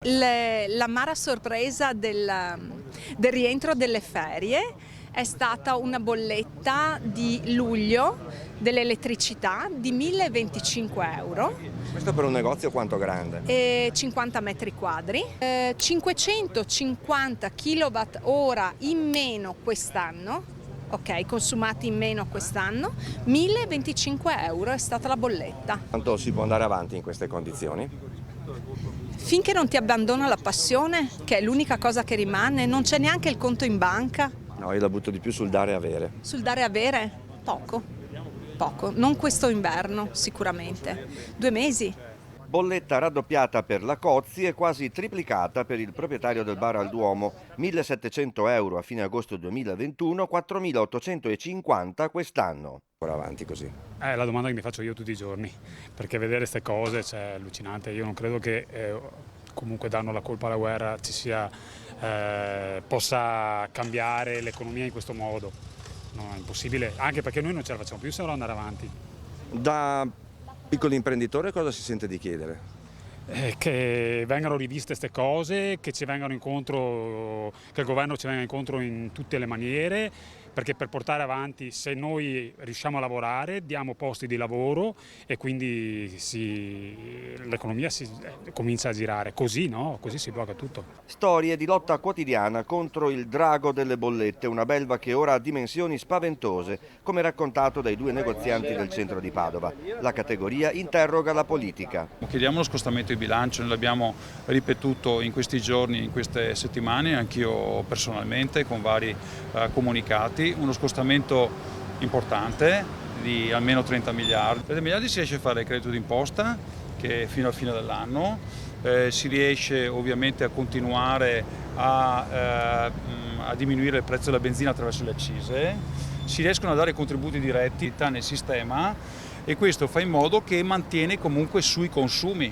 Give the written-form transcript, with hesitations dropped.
L'amara sorpresa del rientro delle ferie è stata una bolletta di luglio dell'elettricità di 1.025 euro, Questo per un negozio quanto grande? e 50 metri quadri, 550 kWh in meno quest'anno, ok, consumati in meno quest'anno, 1.025 euro è stata la bolletta. Quanto si può andare avanti in queste condizioni? Finché non ti abbandona la passione, che è l'unica cosa che rimane, non c'è neanche il conto in banca. No, io la butto di più sul dare e avere. Sul dare e avere, poco, poco. Non questo inverno, sicuramente. 2 mesi. Bolletta raddoppiata per la Cozzi e quasi triplicata per il proprietario del bar al Duomo, 1.700 euro a fine agosto 2021, 4.850 quest'anno. Ora avanti così. È la domanda che mi faccio io tutti i giorni, perché vedere queste cose è allucinante. Io non credo che comunque danno la colpa alla guerra possa cambiare l'economia in questo modo. No, è impossibile, anche perché noi non ce la facciamo più se non andare avanti. Da piccolo imprenditore cosa si sente di chiedere? Che vengano riviste queste cose, che ci vengano incontro, che il governo ci venga incontro in tutte le maniere, perché per portare avanti, se noi riusciamo a lavorare, diamo posti di lavoro e quindi l'economia comincia a girare. Così, no? Così si blocca tutto. Storie di lotta quotidiana contro il drago delle bollette, una belva che ora ha dimensioni spaventose, come raccontato dai due negozianti del centro di Padova. La categoria interroga la politica. Chiediamo lo scostamento di bilancio, noi l'abbiamo ripetuto in questi giorni, in queste settimane, anch'io personalmente con vari comunicati, uno scostamento importante di almeno 30 miliardi. 30 miliardi si riesce a fare il credito d'imposta che fino alla fine dell'anno, si riesce ovviamente a continuare a diminuire il prezzo della benzina attraverso le accise, si riescono a dare contributi diretti nel sistema e questo fa in modo che mantiene comunque sui consumi.